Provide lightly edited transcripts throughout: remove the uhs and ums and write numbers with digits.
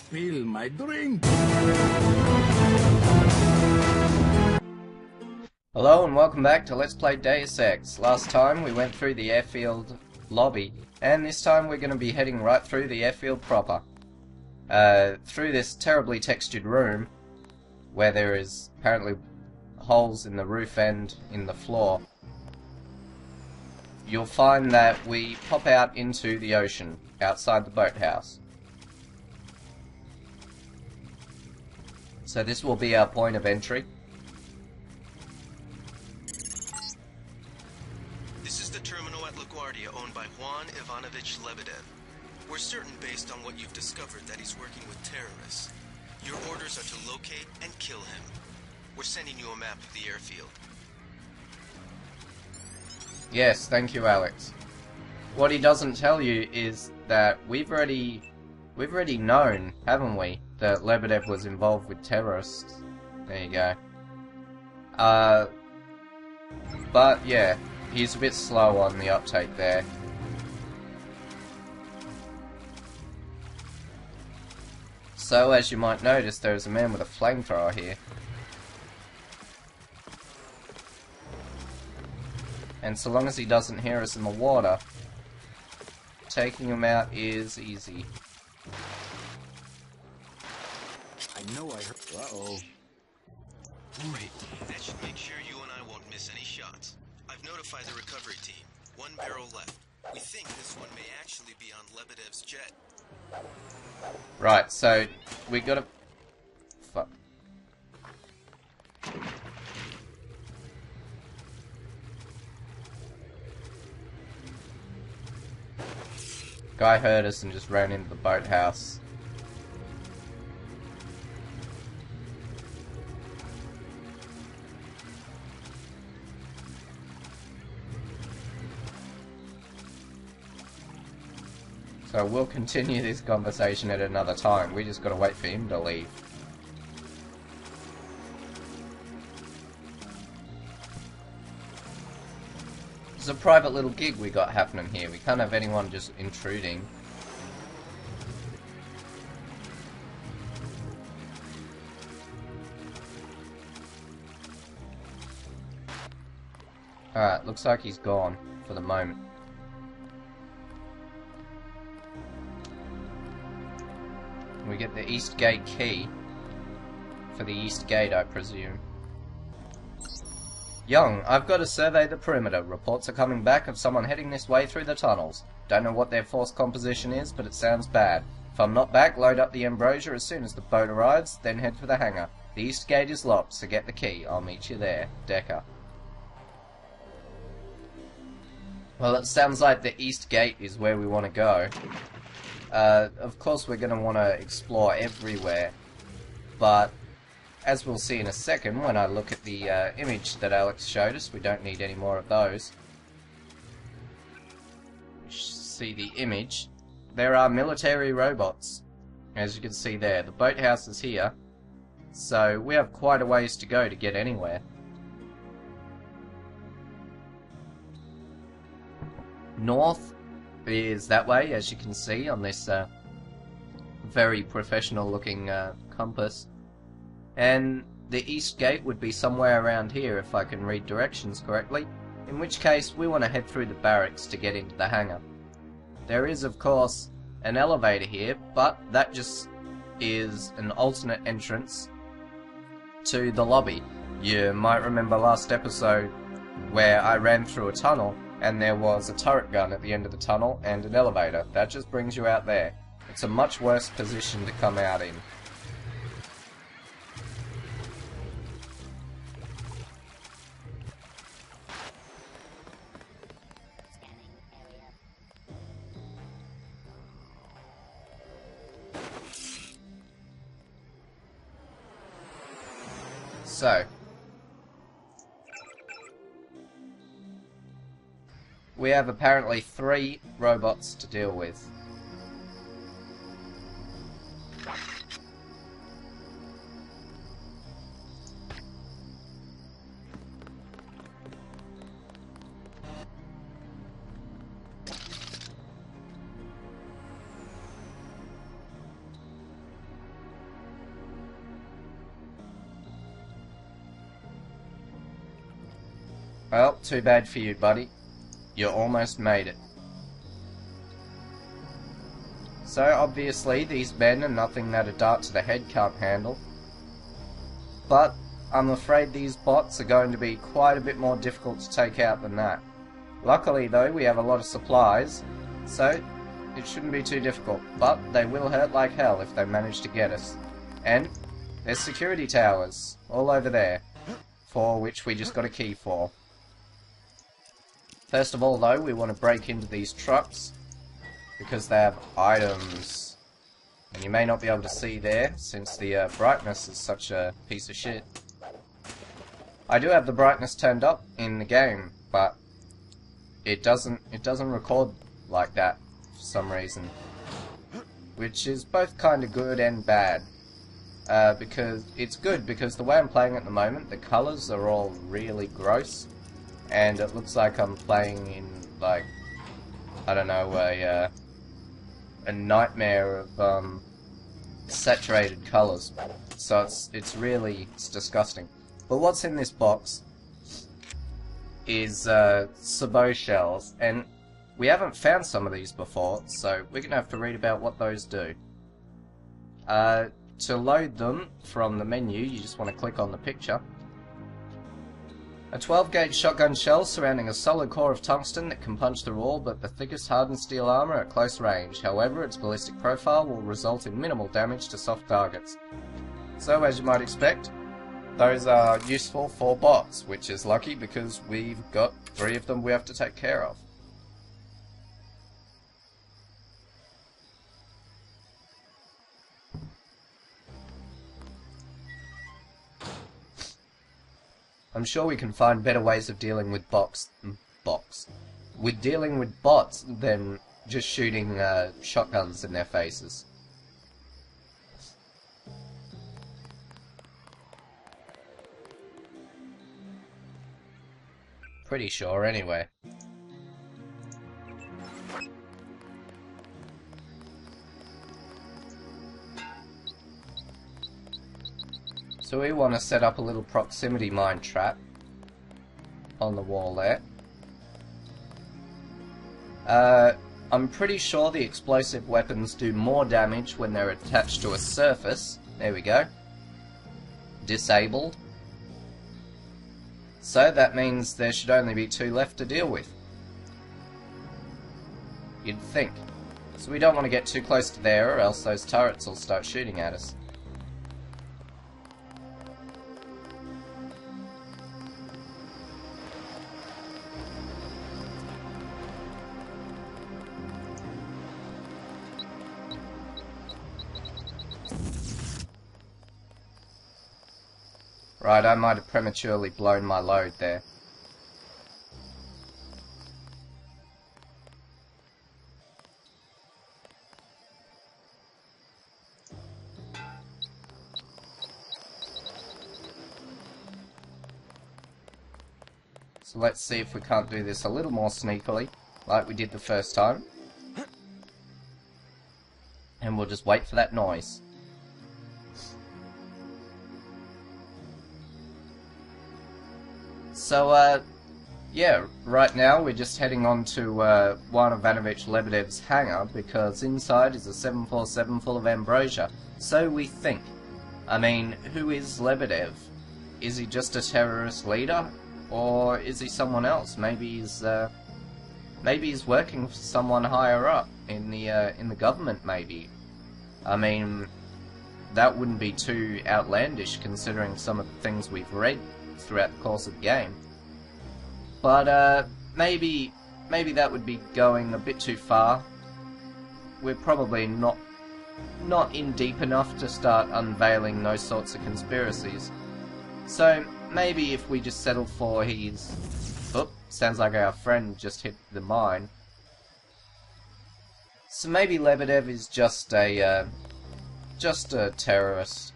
spill my drink. Hello and welcome back to Let's Play Deus Ex. Last time we went through the airfield lobby, and this time we're going to be heading right through the airfield proper. Through this terribly textured room, where there is apparently holes in the roof and in the floor. You'll find that we pop out into the ocean, outside the boathouse. So this will be our point of entry. This is the terminal at LaGuardia owned by Juan Ivanovich Lebedev. We're certain based on what you've discovered that he's working with terrorists. Your orders are to locate and kill him. We're sending you a map of the airfield. Yes, thank you, Alex. What he doesn't tell you is that we've already known, haven't we, that Lebedev was involved with terrorists. There you go. But yeah, he's a bit slow on the uptake there. So, as you might notice, there's a man with a flamethrower here. And so long as he doesn't hear us in the water, taking him out is easy. I know I heard. Uh-oh. Great. That should make sure you and I won't miss any shots. I've notified the recovery team. 1 barrel left. We think this one may actually be on Lebedev's jet. Right, so we gotta... Fuck. Guy heard us and just ran into the boathouse. So we'll continue this conversation at another time. We just gotta wait for him to leave. It's a private little gig we got happening here. We can't have anyone just intruding. Alright, looks like he's gone for the moment. We get the East Gate key for the East Gate, I presume. Young, I've got to survey the perimeter. Reports are coming back of someone heading this way through the tunnels. Don't know what their force composition is, but it sounds bad. If I'm not back, load up the ambrosia as soon as the boat arrives, then head for the hangar. The East Gate is locked, so get the key. I'll meet you there. Decker. Well, it sounds like the East Gate is where we want to go. Of course we're going to want to explore everywhere, but as we'll see in a second when I look at the image that Alex showed us, we don't need any more of those. See the image. There are military robots, as you can see there. The boathouse is here, so we have quite a ways to go to get anywhere. North is that way, as you can see on this very professional looking compass, and the East Gate would be somewhere around here if I can read directions correctly, in which case we want to head through the barracks to get into the hangar. There is of course an elevator here, but that just is an alternate entrance to the lobby. You might remember last episode where I ran through a tunnel and there was a turret gun at the end of the tunnel and an elevator. That just brings you out there. It's a much worse position to come out in. So, we have apparently 3 robots to deal with. Well, too bad for you, buddy. You almost made it. So, obviously, these men are nothing that a dart to the head can't handle. But, I'm afraid these bots are going to be quite a bit more difficult to take out than that. Luckily, though, we have a lot of supplies, so it shouldn't be too difficult. But, they will hurt like hell if they manage to get us. And, there's security towers all over there, for which we just got a key for. First of all, though, we want to break into these trucks, because they have items. And you may not be able to see there, since the brightness is such a piece of shit. I do have the brightness turned up in the game, but it doesn't record like that for some reason. Which is both kind of good and bad. Because it's good because the way I'm playing at the moment, the colours are all really gross. And it looks like I'm playing in, like, I don't know, a nightmare of saturated colours. So it's disgusting. But what's in this box is sabot shells, and we haven't found some of these before, so we're gonna have to read about what those do. To load them from the menu, you just want to click on the picture. A 12-gauge shotgun shell surrounding a solid core of tungsten that can punch through all but the thickest hardened steel armor at close range. However, its ballistic profile will result in minimal damage to soft targets. So, as you might expect, those are useful for bots, which is lucky because we've got 3 of them we have to take care of. I'm sure we can find better ways of dealing with bots than just shooting shotguns in their faces. Pretty sure, anyway. So we want to set up a little proximity mine trap on the wall there. I'm pretty sure the explosive weapons do more damage when they're attached to a surface. There we go. Disabled. So that means there should only be 2 left to deal with. You'd think. So we don't want to get too close to there or else those turrets will start shooting at us. Right, I might have prematurely blown my load there. So let's see if we can't do this a little more sneakily, like we did the first time. And we'll just wait for that noise. So, yeah, right now we're just heading on to one of Ivanovich Lebedev's hangar because inside is a 747 full of ambrosia. So we think. I mean, who is Lebedev? Is he just a terrorist leader? Or is he someone else? Maybe he's working for someone higher up in the government, maybe. I mean, that wouldn't be too outlandish considering some of the things we've read throughout the course of the game. But maybe that would be going a bit too far. We're probably not in deep enough to start unveiling those sorts of conspiracies. So maybe if we just settle for his... Oh, sounds like our friend just hit the mine. So maybe Lebedev is just a terrorist,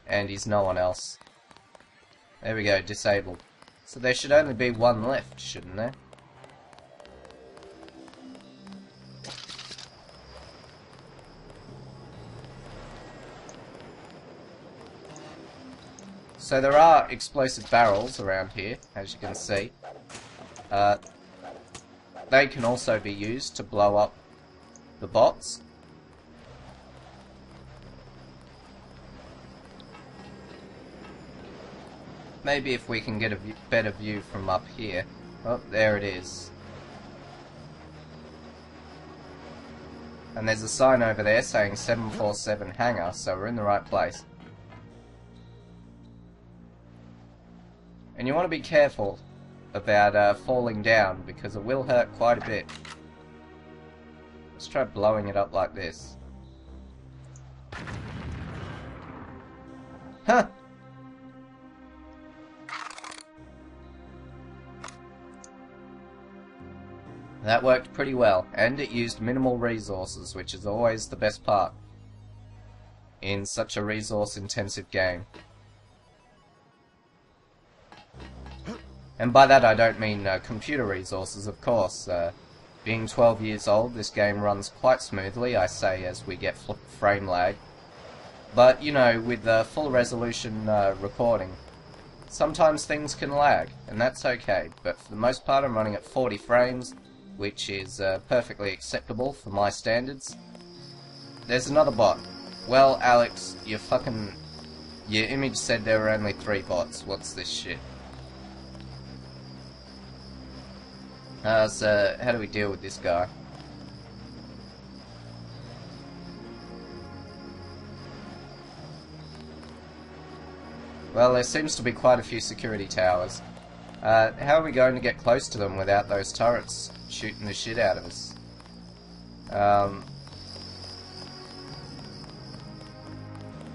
and he's no one else. There we go, disabled. So there should only be 1 left, shouldn't there? So there are explosive barrels around here, as you can see. They can also be used to blow up the bots. Maybe if we can get a better view from up here. Oh, there it is. And there's a sign over there saying 747 hangar, so we're in the right place. And you want to be careful about falling down, because it will hurt quite a bit. Let's try blowing it up like this. Huh! That worked pretty well, and it used minimal resources, which is always the best part in such a resource-intensive game. And by that I don't mean computer resources, of course. Being 12 years old, this game runs quite smoothly, I say, as we get frame lag. But, you know, with full resolution recording, sometimes things can lag, and that's okay. But for the most part I'm running at 40 frames, which is perfectly acceptable for my standards. There's another bot. Well, Alex, your image said there were only 3 bots. What's this shit? So, how do we deal with this guy? Well, there seems to be quite a few security towers. How are we going to get close to them without those turrets shooting the shit out of us?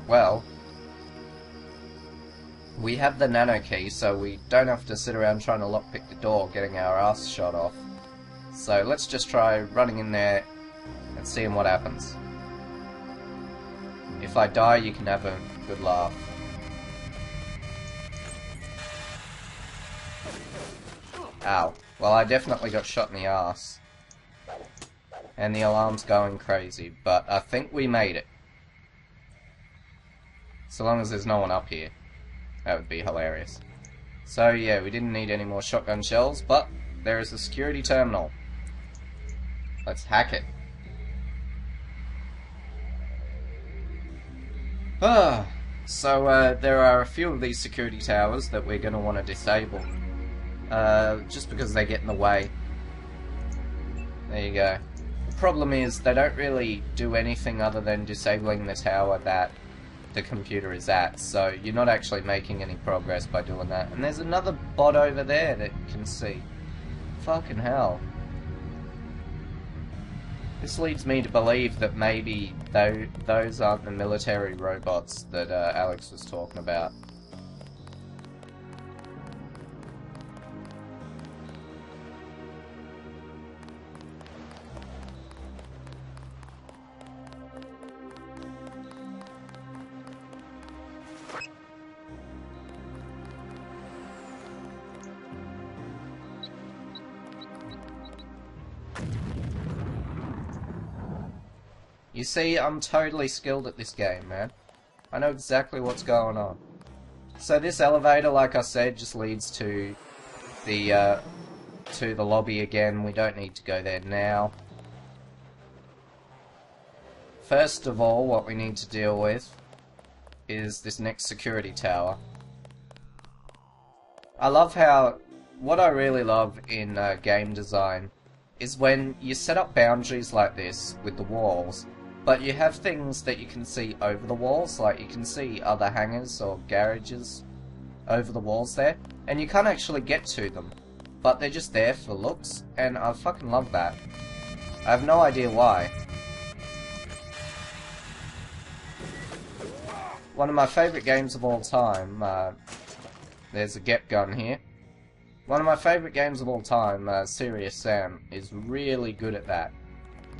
Well, we have the nano key, so we don't have to sit around trying to lockpick the door, getting our ass shot off. So let's just try running in there and seeing what happens. If I die, you can have a good laugh. Ow. Well, I definitely got shot in the ass. And the alarm's going crazy, but I think we made it. So long as there's no one up here. That would be hilarious. So yeah, we didn't need any more shotgun shells, but there is a security terminal. Let's hack it. So there are a few of these security towers that we're going to want to disable. Just because they get in the way. There you go. The problem is they don't really do anything other than disabling the tower that the computer is at, so you're not actually making any progress by doing that. And there's another bot over there that you can see. Fucking hell. This leads me to believe that maybe those aren't the military robots that Alex was talking about. You see, I'm totally skilled at this game, man. I know exactly what's going on. So this elevator, like I said, just leads to the lobby again. We don't need to go there now. First of all, what we need to deal with is this next security tower. What I really love in game design is when you set up boundaries like this with the walls, but you have things that you can see over the walls, like you can see other hangars or garages over the walls there, and you can't actually get to them, but they're just there for looks, and I fucking love that. I have no idea why. One of my favourite games of all time, there's a Gep gun here. One of my favourite games of all time, Serious Sam, is really good at that.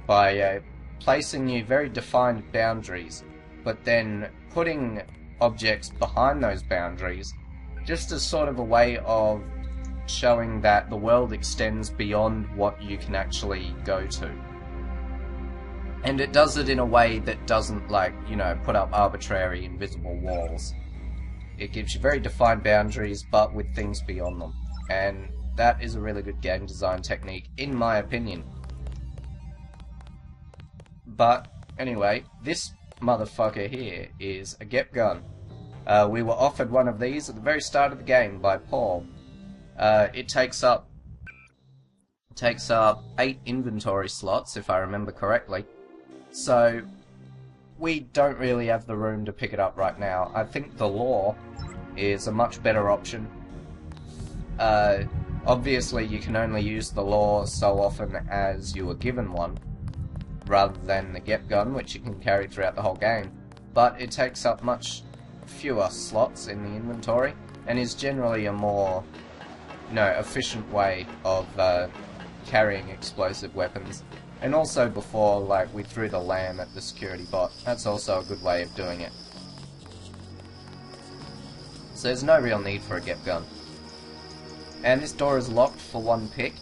By placing you very defined boundaries, but then putting objects behind those boundaries, just as sort of a way of showing that the world extends beyond what you can actually go to. And it does it in a way that doesn't, like, you know, put up arbitrary invisible walls. It gives you very defined boundaries, but with things beyond them. And That is a really good game design technique, in my opinion. But, anyway, this motherfucker here is a Gep gun. We were offered one of these at the very start of the game by Paul. It takes up 8 inventory slots, if I remember correctly. So, we don't really have the room to pick it up right now. I think the Law is a much better option. Obviously, you can only use the Law so often as you were given one, rather than the Gep gun, which you can carry throughout the whole game. But it takes up much fewer slots in the inventory, and is generally a more, efficient way of carrying explosive weapons. And also before, like, we threw the lamb at the security bot. That's also a good way of doing it. So there's no real need for a Gep gun. And this door is locked for one pick.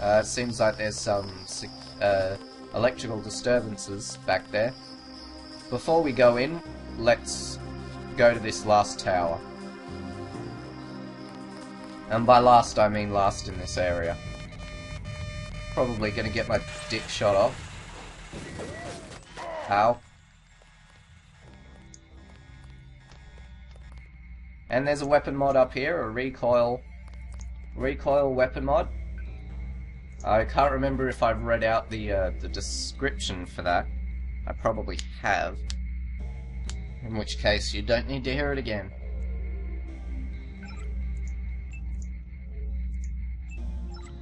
It seems like there's some electrical disturbances back there. Before we go in, let's go to this last tower. And by last, I mean last in this area. Probably gonna get my dick shot off. Ow. And there's a weapon mod up here, a recoil weapon mod. I can't remember if I've read out the description for that. I probably have. In which case, you don't need to hear it again.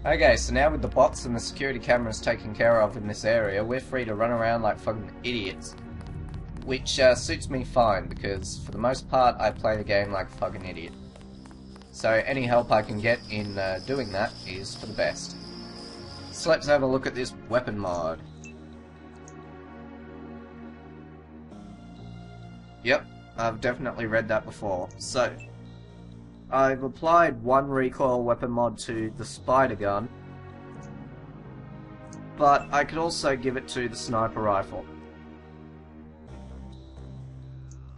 Okay, so now with the bots and the security cameras taken care of in this area, we're free to run around like fucking idiots. Which suits me fine, because for the most part, I play the game like a fucking idiot. So any help I can get in doing that is for the best. So let's have a look at this weapon mod. Yep, I've definitely read that before. So, I've applied one recoil weapon mod to the spider gun, but I could also give it to the sniper rifle.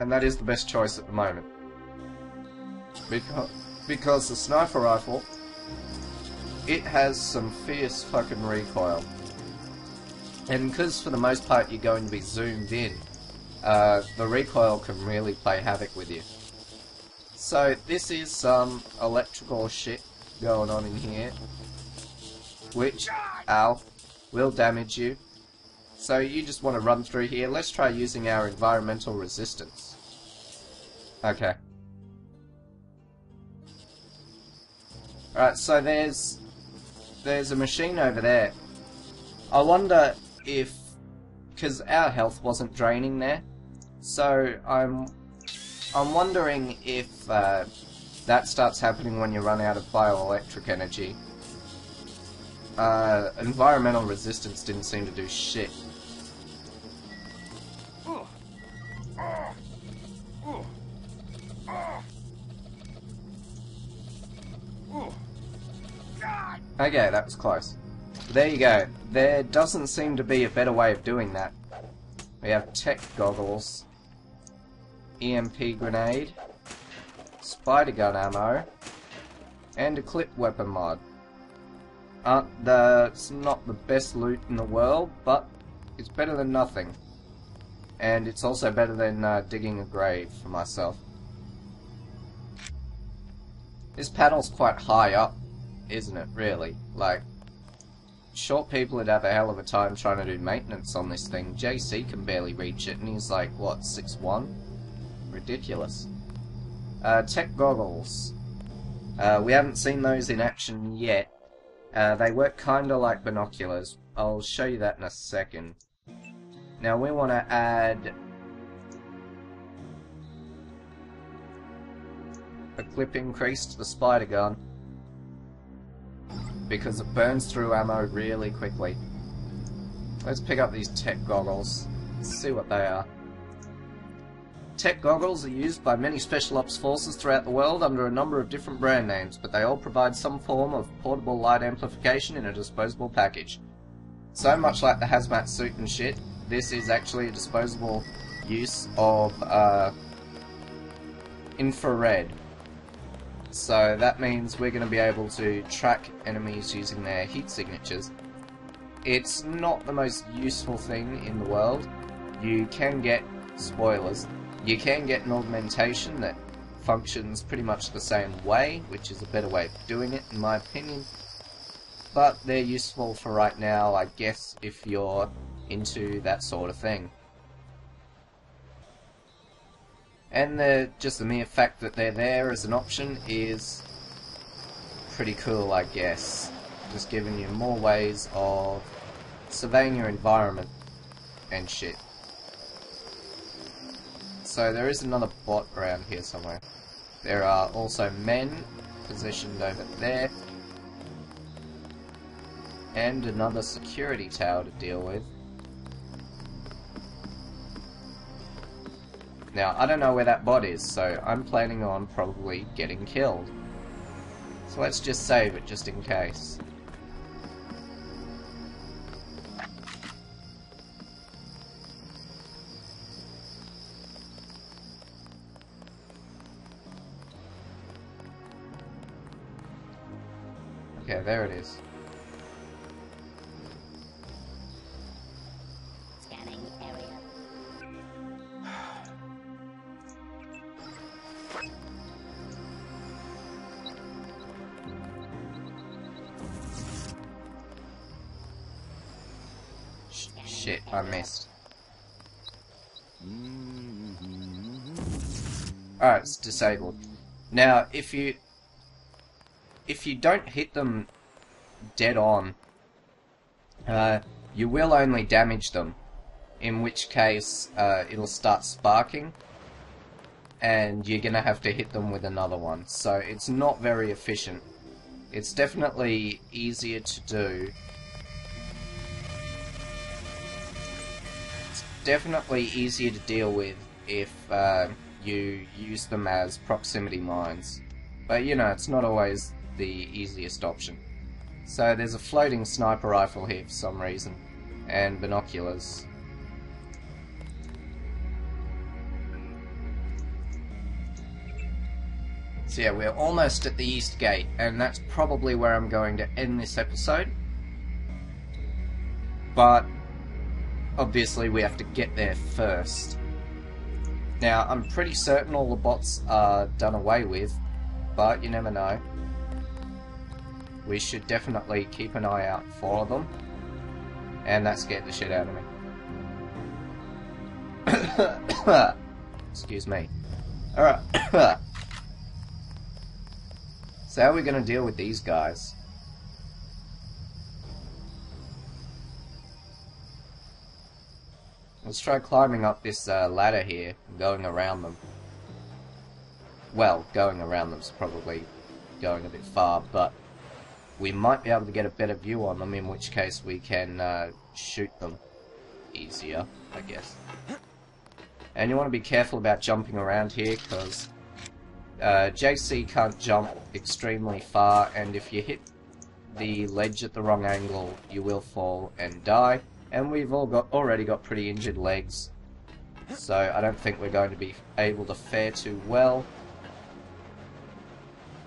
And that is the best choice at the moment. Because the sniper rifle, it has some fierce fucking recoil. And because for the most part you're going to be zoomed in, the recoil can really play havoc with you. So this is some electrical shit going on in here, which, ow, will damage you. So you just want to run through here. Let's try using our environmental resistance. Okay. Alright, so there's a machine over there. I wonder if, because our health wasn't draining there, so I'm wondering if that starts happening when you run out of bioelectric energy. Environmental resistance didn't seem to do shit. Okay, that was close. There you go. There doesn't seem to be a better way of doing that. We have tech goggles, EMP grenade, spider gun ammo, and a clip weapon mod. It's not the best loot in the world, but it's better than nothing. And it's also better than digging a grave for myself. This panel's quite high up, isn't it, really? Like, short people would have a hell of a time trying to do maintenance on this thing. JC can barely reach it, and he's like, what, 6'1"? Ridiculous. Tech goggles. We haven't seen those in action yet. They work kinda like binoculars. I'll show you that in a second. Now we want to add a clip increase to the spider gun, because it burns through ammo really quickly. Let's pick up these tech goggles. Let's see what they are. Tech goggles are used by many special ops forces throughout the world under a number of different brand names, but they all provide some form of portable light amplification in a disposable package. So much like the hazmat suit and shit, this is actually a disposable use of infrared. So that means we're going to be able to track enemies using their heat signatures. It's not the most useful thing in the world. You can get, spoilers, you can get an augmentation that functions pretty much the same way, which is a better way of doing it in my opinion. But they're useful for right now, I guess, if you're into that sort of thing. And just the mere fact that they're there as an option is pretty cool, I guess. Just giving you more ways of surveying your environment and shit. So there is another bot around here somewhere. There are also men positioned over there. And another security tower to deal with. Now, I don't know where that bot is, so I'm planning on probably getting killed. So let's just save it, just in case. Okay, there it is. Scanning area. Shit, I missed. Alright, it's disabled. Now, if you don't hit them dead on, you will only damage them, in which case it'll start sparking, and you're gonna have to hit them with another one. So it's not very efficient. It's definitely easier to do. It's definitely easier to deal with if you use them as proximity mines. But you know, it's not always the easiest option. So there's a floating sniper rifle here for some reason, and binoculars. So yeah, we're almost at the East Gate, and that's probably where I'm going to end this episode. But obviously we have to get there first. Now, I'm pretty certain all the bots are done away with, but you never know. We should definitely keep an eye out for them. And that scared the shit out of me. Excuse me. Alright. So how are we going to deal with these guys? Let's try climbing up this ladder here and going around them. Well, going around them's probably going a bit far, but we might be able to get a better view on them, in which case we can shoot them easier, I guess. And you want to be careful about jumping around here, because JC can't jump extremely far, and if you hit the ledge at the wrong angle, you will fall and die. And we've already got pretty injured legs, so I don't think we're going to be able to fare too well.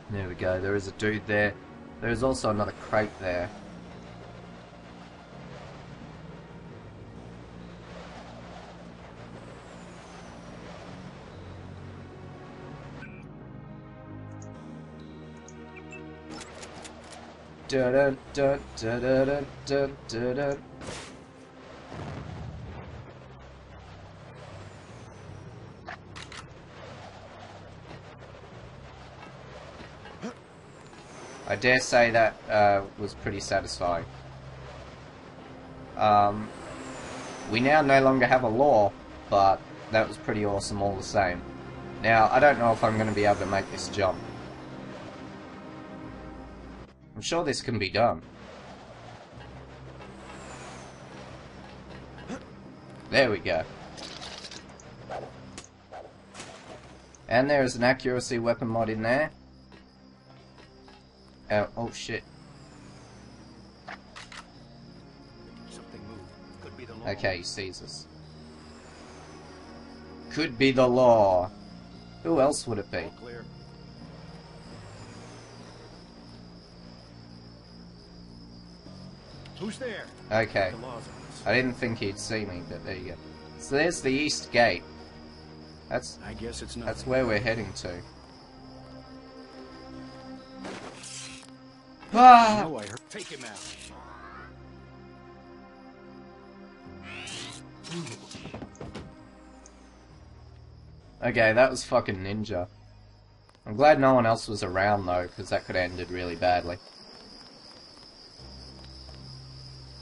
There we go, there is a dude there. There is also another crate there. Dun dun dun dun dun dun dun dun. I dare say that was pretty satisfying. We now no longer have a law, but that was pretty awesome all the same. Now, I don't know if I'm going to be able to make this jump. I'm sure this can be done. There we go. And there is an accuracy weapon mod in there. Oh shit. Something moved. Could be the law. Okay, he sees us. Could be the law. Who else would it be? All clear. Who's there? Okay. The law's on us. I didn't think he'd see me, but there you go. So there's the east gate. That's I guess it's nothing. where we're heading to. Ah! No, I heard. Take him out. Okay, that was fucking ninja. I'm glad no one else was around though, because that could have ended really badly.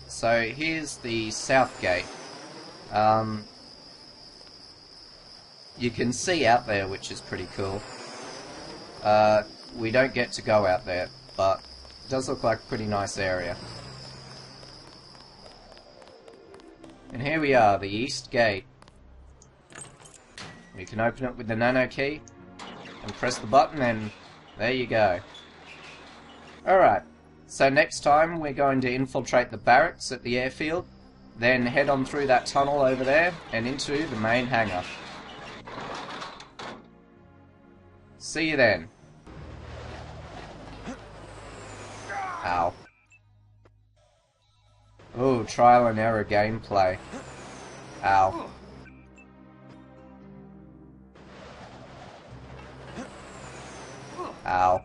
So here's the south gate. You can see out there, which is pretty cool. We don't get to go out there, but it does look like a pretty nice area. And here we are, the east gate. We can open it with the nano key and press the button, and there you go. Alright, so next time we're going to infiltrate the barracks at the airfield, then head on through that tunnel over there and into the main hangar. See you then. Ow. Ooh, trial and error gameplay. Ow. Ow.